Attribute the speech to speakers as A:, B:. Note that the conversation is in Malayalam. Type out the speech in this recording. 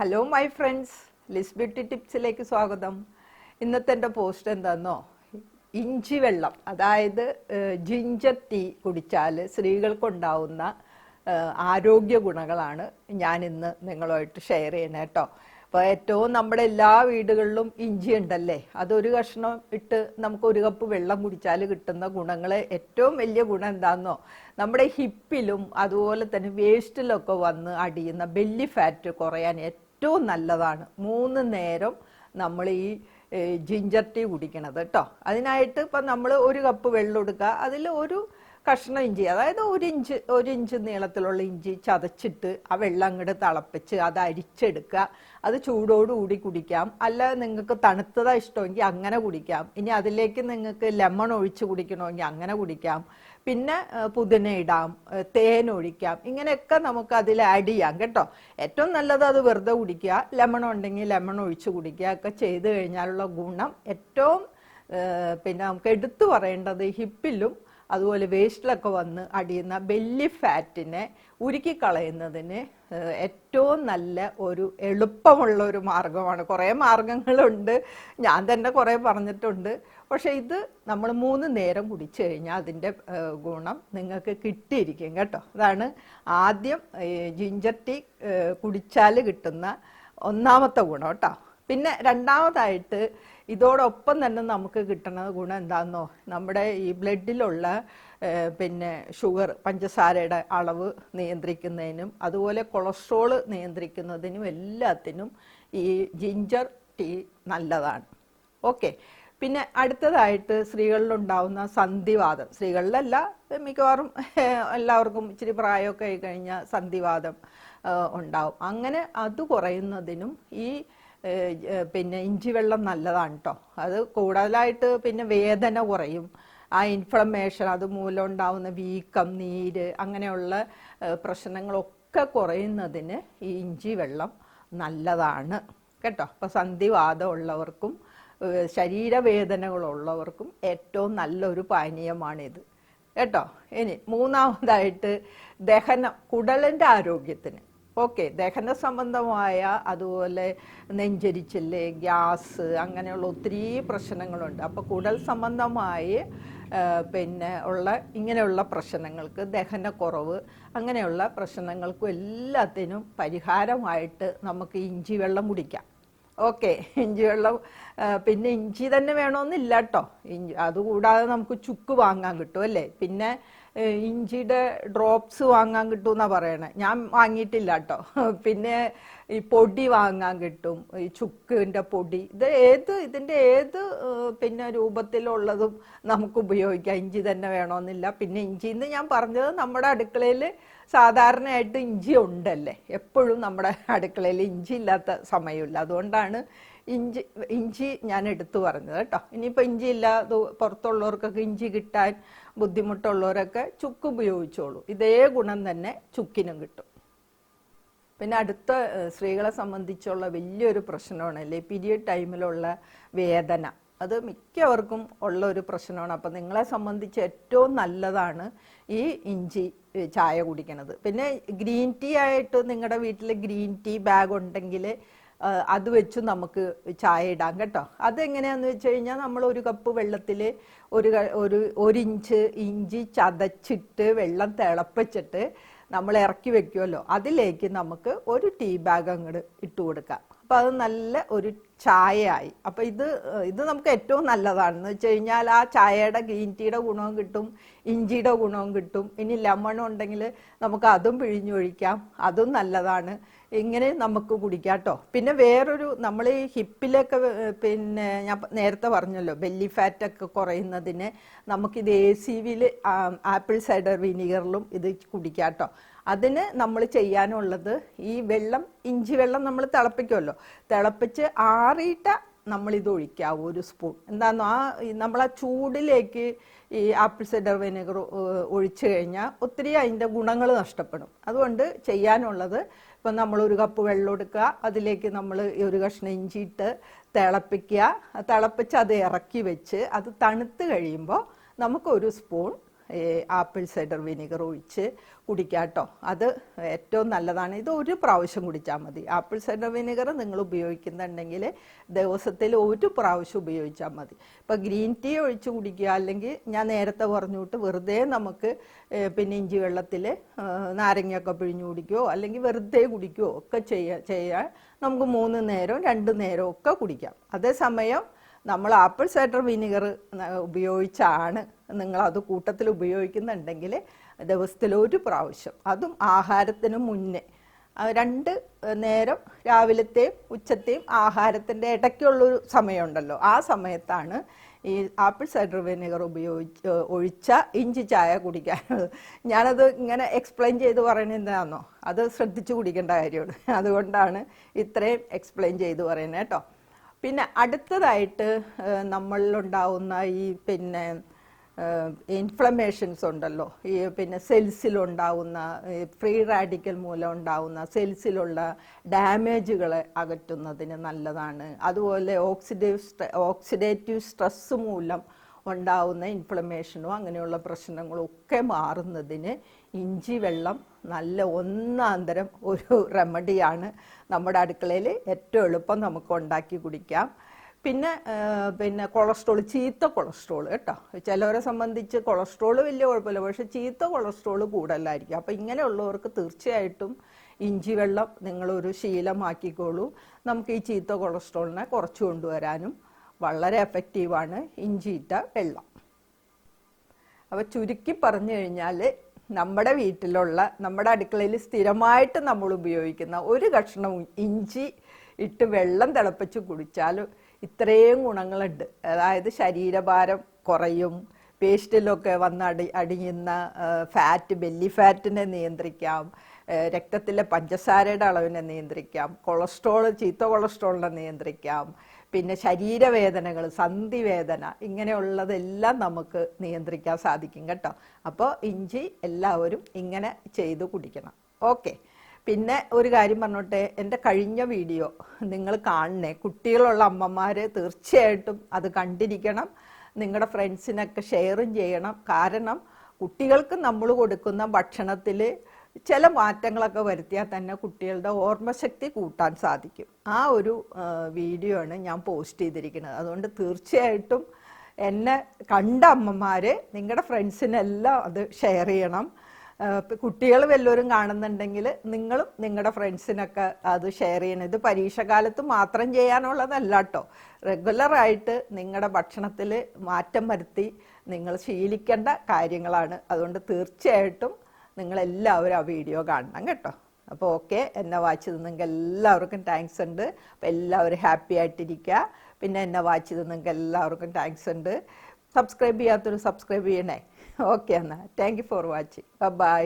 A: Hello my friends, Liz beauty ടിപ്സിലേക്ക് സ്വാഗതം. ഇന്നത്തെ എൻ്റെ പോസ്റ്റ് എന്താണെന്നോ, ഇഞ്ചി വെള്ളം, അതായത് ജിഞ്ചർ ടീ കുടിച്ചാൽ സ്ത്രീകൾക്കുണ്ടാവുന്ന ആരോഗ്യ ഗുണങ്ങളാണ് ഞാൻ ഇന്ന് നിങ്ങളുമായിട്ട് ഷെയർ ചെയ്യണേ കേട്ടോ. അപ്പോൾ ഏറ്റവും നമ്മുടെ എല്ലാ വീടുകളിലും ഇഞ്ചി ഉണ്ടല്ലേ, അതൊരു കഷ്ണം ഇട്ട് നമുക്ക് ഒരു കപ്പ് വെള്ളം കുടിച്ചാൽ കിട്ടുന്ന ഗുണങ്ങൾ, ഏറ്റവും വലിയ ഗുണം എന്താണെന്നോ, നമ്മുടെ ഹിപ്പിലും അതുപോലെ തന്നെ വേസ്റ്റിലൊക്കെ വന്ന് അടിയുന്ന ബെല്ലി ഫാറ്റ് കുറയാൻ ഏറ്റവും നല്ലതാണ് 3 നേരം നമ്മൾ ഈ ജിഞ്ചർ ടീ കുടിക്കണത് കേട്ടോ. അതിനായിട്ട് ഇപ്പം നമ്മൾ ഒരു കപ്പ് വെള്ളം എടുക്കുക, അതിൽ ഒരു കഷ്ണം ഇഞ്ചി, അതായത് ഒരു ഇഞ്ച് നീളത്തിലുള്ള ഇഞ്ചി ചതച്ചിട്ട് ആ വെള്ളം അങ്ങോട്ട് തിളപ്പിച്ച് അത് അരിച്ചെടുക്കുക. അത് ചൂടോടുകൂടി കുടിക്കാം, അല്ല നിങ്ങൾക്ക് തണുത്തതാ ഇഷ്ടമെങ്കിൽ അങ്ങനെ കുടിക്കാം. ഇനി അതിലേക്ക് നിങ്ങൾക്ക് ലെമൺ ഒഴിച്ച് കുടിക്കണമെങ്കിൽ അങ്ങനെ കുടിക്കാം. പിന്നെ പുതിന ഇടാം, തേൻ ഒഴിക്കാം, ഇങ്ങനെയൊക്കെ നമുക്ക് അതിൽ ആഡ് ചെയ്യാം കേട്ടോ. ഏറ്റവും നല്ലത് അത് വെറുതെ കുടിക്കുക, ലെമൺ ഉണ്ടെങ്കിൽ ലെമൺ ഒഴിച്ച് കുടിക്കുക ഒക്കെ ചെയ്ത് കഴിഞ്ഞാലുള്ള ഗുണം ഏറ്റവും പിന്നെ നമുക്ക് എടുത്തു പറയേണ്ടത് ഹിപ്പിലും അതുപോലെ വേസ്റ്റിലൊക്കെ വന്ന് അടിയുന്ന ബെല്ലി ഫാറ്റിനെ ഉരുക്കി കളയുന്നതിന് ഏറ്റവും നല്ല ഒരു എളുപ്പമുള്ള ഒരു മാർഗമാണ്. കുറേ മാർഗങ്ങളുണ്ട്, ഞാൻ തന്നെ കുറേ പറഞ്ഞിട്ടുണ്ട്. പക്ഷേ ഇത് നമ്മൾ 3 നേരം കുടിച്ചു കഴിഞ്ഞാൽ അതിൻ്റെ ഗുണം നിങ്ങൾക്ക് കിട്ടിയിരിക്കും കേട്ടോ. അതാണ് ആദ്യം ജിഞ്ചർ ടീ കുടിച്ചാൽ കിട്ടുന്ന ഒന്നാമത്തെ ഗുണം കേട്ടോ. പിന്നെ രണ്ടാമതായിട്ട് ഇതോടൊപ്പം തന്നെ നമുക്ക് കിട്ടുന്ന ഗുണം എന്താണെന്നോ, നമ്മുടെ ഈ ബ്ലഡിലുള്ള പിന്നെ ഷുഗർ, പഞ്ചസാരയുടെ അളവ് നിയന്ത്രിക്കുന്നതിനും അതുപോലെ കൊളസ്ട്രോൾ നിയന്ത്രിക്കുന്നതിനും എല്ലാത്തിനും ഈ ജിഞ്ചർ ടീ നല്ലതാണ്. ഓക്കെ. പിന്നെ അടുത്തതായിട്ട് സ്ത്രീകളിലുണ്ടാവുന്ന സന്ധിവാതം, സ്ത്രീകളിലല്ല മിക്കവാറും എല്ലാവർക്കും ഇച്ചിരി പ്രായമൊക്കെ ആയി കഴിഞ്ഞാൽ സന്ധിവാതം ഉണ്ടാവും. അങ്ങനെ അത് കുറയുന്നതിനും ഈ പിന്നെ ഇഞ്ചി വെള്ളം നല്ലതാണ് കേട്ടോ. അത് കൂടുതലായിട്ട് പിന്നെ വേദന കുറയും, ആ ഇൻഫ്ലമേഷൻ അതുമൂലം ഉണ്ടാവുന്ന വീക്കം, നീര്, അങ്ങനെയുള്ള പ്രശ്നങ്ങളൊക്കെ കുറയുന്നതിന് ഈ ഇഞ്ചി വെള്ളം നല്ലതാണ് കേട്ടോ. അപ്പോൾ സന്ധിവാതം ഉള്ളവർക്കും ശരീരവേദനകളുള്ളവർക്കും ഏറ്റവും നല്ലൊരു പാനീയമാണിത് കേട്ടോ. ഇനി മൂന്നാമതായിട്ട് ദഹനം, കുടലിൻ്റെ ആരോഗ്യത്തിന്. ഓക്കെ, ദഹന സംബന്ധമായ അതുപോലെ നെഞ്ചരിച്ചില്, ഗ്യാസ്, അങ്ങനെയുള്ള ഒത്തിരി പ്രശ്നങ്ങളുണ്ട്. അപ്പോൾ കുടൽ സംബന്ധമായി പിന്നെ ഉള്ള ഇങ്ങനെയുള്ള പ്രശ്നങ്ങൾക്ക്, ദഹനക്കുറവ്, അങ്ങനെയുള്ള പ്രശ്നങ്ങൾക്കും എല്ലാത്തിനും പരിഹാരമായിട്ട് നമുക്ക് ഇഞ്ചി വെള്ളം കുടിക്കാം. ഓക്കെ, ഇഞ്ചി വെള്ളം. പിന്നെ ഇഞ്ചി തന്നെ വേണമെന്നില്ല കേട്ടോ. അതുകൂടാതെ നമുക്ക് ചുക്ക് വാങ്ങാൻ കിട്ടും അല്ലേ. പിന്നെ ഇഞ്ചിയുടെ ഡ്രോപ്സ് വാങ്ങാൻ കിട്ടും എന്നാണ് പറയണേ, ഞാൻ വാങ്ങിയിട്ടില്ല കേട്ടോ. പിന്നെ ഈ പൊടി വാങ്ങാൻ കിട്ടും, ഈ ചുക്കിൻ്റെ പൊടി. ഇതിൻ്റെ ഏത് പിന്നെ രൂപത്തിലുള്ളതും നമുക്ക് ഉപയോഗിക്കാം, ഇഞ്ചി തന്നെ വേണമെന്നില്ല. പിന്നെ ഇഞ്ചിന്ന് ഞാൻ പറഞ്ഞത് നമ്മുടെ അടുക്കളയിൽ സാധാരണയായിട്ട് ഇഞ്ചി ഉണ്ടല്ലേ, എപ്പോഴും നമ്മുടെ അടുക്കളയിൽ ഇഞ്ചി ഇല്ലാത്ത സമയമില്ല. അതുകൊണ്ടാണ് ഇഞ്ചി ഞാൻ എടുത്തു പറഞ്ഞത് കേട്ടോ. ഇനിയിപ്പോൾ ഇഞ്ചി ഇല്ലാതെ പുറത്തുള്ളവർക്കൊക്കെ ഇഞ്ചി കിട്ടാൻ ബുദ്ധിമുട്ടുള്ളവരൊക്കെ ചുക്ക് ഉപയോഗിച്ചോളൂ, ഇതേ ഗുണം തന്നെ ചുക്കിനും കിട്ടും. പിന്നെ അടുത്ത സ്ത്രീകളെ സംബന്ധിച്ചുള്ള വലിയൊരു പ്രശ്നമാണല്ലേ പീരിയഡ് ടൈമിലുള്ള വേദന. അത് മിക്കവർക്കും ഉള്ള ഒരു പ്രശ്നമാണ്. അപ്പം നിങ്ങളെ സംബന്ധിച്ച് ഏറ്റവും നല്ലതാണ് ഈ ഇഞ്ചി ചായ കുടിക്കണത്. പിന്നെ ഗ്രീൻ ടീ ആയിട്ട് നിങ്ങളുടെ വീട്ടിൽ ഗ്രീൻ ടീ ബാഗ് ഉണ്ടെങ്കിൽ അത് വെച്ച് നമുക്ക് ചായ ഇടാം കേട്ടോ. അതെങ്ങനെയാണെന്ന് വെച്ച് കഴിഞ്ഞാൽ നമ്മൾ ഒരു കപ്പ് വെള്ളത്തിൽ ഒരു ഇഞ്ച് ഇഞ്ചി ചതച്ചിട്ട് വെള്ളം തിളപ്പിച്ചിട്ട് നമ്മൾ ഇറക്കി വെക്കുമല്ലോ, അതിലേക്ക് നമുക്ക് ഒരു ടീ ബാഗ് അങ്ങോട്ട് ഇട്ട് കൊടുക്കാം. അപ്പോൾ അത് നല്ല ഒരു ചായയായി. അപ്പോൾ ഇത് നമുക്ക് ഏറ്റവും നല്ലതാണെന്ന് വെച്ച് കഴിഞ്ഞാൽ ആ ചായയുടെ ഗ്രീൻ ടീയുടെ ഗുണവും കിട്ടും, ഇഞ്ചിയുടെ ഗുണവും കിട്ടും. ഇനി ലെമൺ ഉണ്ടെങ്കിൽ നമുക്ക് അതും പിഴിഞ്ഞൊഴിക്കാം, അതും നല്ലതാണ്. ഇങ്ങനെ നമുക്ക് കുടിക്കാം കേട്ടോ. പിന്നെ വേറൊരു, നമ്മൾ ഈ ഹിപ്പിലൊക്കെ പിന്നെ ഞാൻ നേരത്തെ പറഞ്ഞല്ലോ ബെല്ലി ഫാറ്റൊക്കെ കുറയുന്നതിന് നമുക്കിത് ACVയിൽ ആപ്പിൾ സൈഡർ വിനീഗറിലും ഇത് കുടിക്കാം കേട്ടോ. അതിന് നമ്മൾ ചെയ്യാനുള്ളത്, ഈ വെള്ളം, ഇഞ്ചി വെള്ളം നമ്മൾ തിളപ്പിക്കുമല്ലോ, തിളപ്പിച്ച് ആറിയിട്ട് നമ്മളിത് ഒഴിക്കാം 1 സ്പൂൺ. എന്താണെന്നോ, നമ്മൾ ആ ചൂടിലേക്ക് ഈ ആപ്പിൾ സൈഡർ വിനെഗർ ഒഴിച്ചു കഴിഞ്ഞാൽ ഒത്തിരി അതിൻ്റെ ഗുണങ്ങൾ നഷ്ടപ്പെടും. അതുകൊണ്ട് ചെയ്യാനുള്ളത്, ഇപ്പം നമ്മൾ ഒരു കപ്പ് വെള്ളം എടുക്കുക, അതിലേക്ക് നമ്മൾ ഒരു കഷ്ണം ഇഞ്ചി ഇട്ട് തിളപ്പിക്കുക, തിളപ്പിച്ച് അത് ഇറക്കി വെച്ച് അത് തണുത്ത് കഴിയുമ്പോൾ നമുക്ക് 1 സ്പൂൺ ആപ്പിൾ സൈഡർ വിനീഗർ ഒഴിച്ച് കുടിക്കുക കേട്ടോ. അത് ഏറ്റവും നല്ലതാണ്. ഇത് ഒരു പ്രാവശ്യം കുടിച്ചാൽ മതി. ആപ്പിൾ സൈഡർ വിനീഗർ നിങ്ങൾ ഉപയോഗിക്കുന്നുണ്ടെങ്കിൽ ദിവസത്തിൽ ഒരു പ്രാവശ്യം ഉപയോഗിച്ചാൽ മതി. ഇപ്പോൾ ഗ്രീൻ ടീ ഒഴിച്ച് കുടിക്കുക, അല്ലെങ്കിൽ ഞാൻ നേരത്തെ പറഞ്ഞുവിട്ട് വെറുതെ നമുക്ക് പിന്നെ ഇഞ്ചി വെള്ളത്തിൽ നാരങ്ങയൊക്കെ പിഴിഞ്ഞ് കുടിക്കുകയോ അല്ലെങ്കിൽ വെറുതെ കുടിക്കുകയോ ഒക്കെ ചെയ്യാൻ നമുക്ക് 3 നേരം 2 നേരം ഒക്കെ കുടിക്കാം. അതേസമയം നമ്മൾ ആപ്പിൾ സൈഡർ വിനീഗർ ഉപയോഗിച്ചാണ് നിങ്ങളത് കൂട്ടത്തിൽ ഉപയോഗിക്കുന്നുണ്ടെങ്കിൽ ദിവസത്തിൽ ഒരു പ്രാവശ്യം, അതും ആഹാരത്തിന് മുന്നേ 2 നേരം രാവിലത്തെയും ഉച്ചത്തെയും ആഹാരത്തിൻ്റെ ഇടയ്ക്കുള്ളൊരു സമയമുണ്ടല്ലോ, ആ സമയത്താണ് ഈ ആപ്പിൾ സൈഡർ വിനീഗർ ഒഴിച്ച ഇഞ്ചി ചായ കുടിക്കാനുള്ളത്. ഞാനത് ഇങ്ങനെ എക്സ്പ്ലെയിൻ ചെയ്ത് പറയുന്നത് എന്താണെന്നോ, അത് ശ്രദ്ധിച്ച് കുടിക്കേണ്ട കാര്യമാണ്. അതുകൊണ്ടാണ് ഇത്രയും എക്സ്പ്ലെയിൻ ചെയ്ത് പറയുന്നത് കേട്ടോ. പിന്നെ അടുത്തതായിട്ട് നമ്മളിലുണ്ടാവുന്ന ഈ പിന്നെ ഇൻഫ്ലമേഷൻസ് ഉണ്ടല്ലോ, ഈ പിന്നെ സെൽസിലുണ്ടാവുന്ന ഫ്രീ റാഡിക്കൽ മൂലം ഉണ്ടാവുന്ന സെൽസിലുള്ള ഡാമേജുകളെ അകറ്റുന്നതിന് നല്ലതാണ്. അതുപോലെ ഓക്സിഡേറ്റീവ് സ്ട്രെസ് മൂലം ഉണ്ടാവുന്ന ഇൻഫ്ലമേഷനും അങ്ങനെയുള്ള പ്രശ്നങ്ങളും ഒക്കെ മാറുന്നതിന് ഇഞ്ചി വെള്ളം നല്ല ഒന്നാന്തരം ഒരു റെമഡിയാണ്. നമ്മുടെ അടുക്കളയിൽ ഏറ്റവും എളുപ്പം നമുക്ക് ഉണ്ടാക്കി കുടിക്കാം. പിന്നെ കൊളസ്ട്രോൾ, ചീത്ത കൊളസ്ട്രോൾ കേട്ടോ. ചിലവരെ സംബന്ധിച്ച് കൊളസ്ട്രോൾ വലിയ കുഴപ്പമില്ല, പക്ഷെ ചീത്ത കൊളസ്ട്രോൾ കൂടുതലായിരിക്കും. അപ്പം ഇങ്ങനെയുള്ളവർക്ക് തീർച്ചയായിട്ടും ഇഞ്ചി വെള്ളം നിങ്ങളൊരു ശീലമാക്കിക്കോളൂ. നമുക്ക് ഈ ചീത്ത കൊളസ്ട്രോളിനെ കുറച്ച് കൊണ്ടുവരാനും വളരെ എഫക്റ്റീവാണ് ഇഞ്ചിയിട്ട വെള്ളം. അപ്പോൾ ചുരുക്കി പറഞ്ഞു കഴിഞ്ഞാൽ നമ്മുടെ വീട്ടിലുള്ള, നമ്മുടെ അടുക്കളയിൽ സ്ഥിരമായിട്ട് നമ്മൾ ഉപയോഗിക്കുന്ന ഒരു കഷ്ണം ഇഞ്ചി ഇട്ട് വെള്ളം തിളപ്പിച്ച് കുടിച്ചാൽ ഇത്രയും ഗുണങ്ങളുണ്ട്. അതായത് ശരീരഭാരം കുറയും, പേസ്റ്റിലൊക്കെ വന്ന് അടിയുന്ന ഫാറ്റ്, ബെല്ലി ഫാറ്റിനെ നിയന്ത്രിക്കാം, രക്തത്തിലെ പഞ്ചസാരയുടെ അളവിനെ നിയന്ത്രിക്കാം, കൊളസ്ട്രോൾ, ചീത്ത കൊളസ്ട്രോളിനെ നിയന്ത്രിക്കാം, പിന്നെ ശരീരവേദനകൾ, സന്ധിവേദന, ഇങ്ങനെയുള്ളതെല്ലാം നമുക്ക് നിയന്ത്രിക്കാൻ സാധിക്കും കേട്ടോ. അപ്പോൾ ഇഞ്ചി എല്ലാവരും ഇങ്ങനെ ചെയ്ത് കുടിക്കണം. ഓക്കെ. പിന്നെ ഒരു കാര്യം പറഞ്ഞോട്ടെ, എൻ്റെ കഴിഞ്ഞ വീഡിയോ നിങ്ങൾ കാണണേ. കുട്ടികളുള്ള അമ്മമാർ തീർച്ചയായിട്ടും അത് കണ്ടിരിക്കണം. നിങ്ങളുടെ ഫ്രണ്ട്സിനൊക്കെ ഷെയറും ചെയ്യണം. കാരണം കുട്ടികൾക്ക് നമ്മൾ കൊടുക്കുന്ന ഭക്ഷണത്തിൽ ചില മാറ്റങ്ങളൊക്കെ വരുത്തിയാൽ തന്നെ കുട്ടികളുടെ ഓർമ്മശക്തി കൂട്ടാൻ സാധിക്കും. ആ ഒരു വീഡിയോ ആണ് ഞാൻ പോസ്റ്റ് ചെയ്തിരിക്കുന്നത്. അതുകൊണ്ട് തീർച്ചയായിട്ടും എന്നെ കണ്ട അമ്മമാർ നിങ്ങളുടെ ഫ്രണ്ട്സിനെല്ലാം അത് ഷെയർ ചെയ്യണം. കുട്ടികൾ വല്ലവരും കാണുന്നുണ്ടെങ്കിൽ നിങ്ങളും നിങ്ങളുടെ ഫ്രണ്ട്സിനൊക്കെ അത് ഷെയർ ചെയ്യണം. ഇത് പരീക്ഷാകാലത്ത് മാത്രം ചെയ്യാനുള്ളതല്ല കേട്ടോ. റെഗുലറായിട്ട് നിങ്ങളുടെ ഭക്ഷണത്തിൽ മാറ്റം വരുത്തി നിങ്ങൾ ശീലിക്കേണ്ട കാര്യങ്ങളാണ്. അതുകൊണ്ട് തീർച്ചയായിട്ടും നിങ്ങളെല്ലാവരും ആ വീഡിയോ കാണണം കേട്ടോ. അപ്പോൾ ഓക്കെ, എന്നെ വാച്ച് നിങ്ങൾക്ക് എല്ലാവർക്കും താങ്ക്സ് ഉണ്ട്. അപ്പോൾ എല്ലാവരും ഹാപ്പി ആയിട്ടിരിക്കുക. പിന്നെ എന്നെ വാച്ച് നിങ്ങൾക്ക് എല്ലാവർക്കും താങ്ക്സ് ഉണ്ട്. സബ്സ്ക്രൈബ് ചെയ്യാത്തൊരു സബ്സ്ക്രൈബ് ചെയ്യണേ. ഓക്കെ എന്നാൽ thank you for watching. By.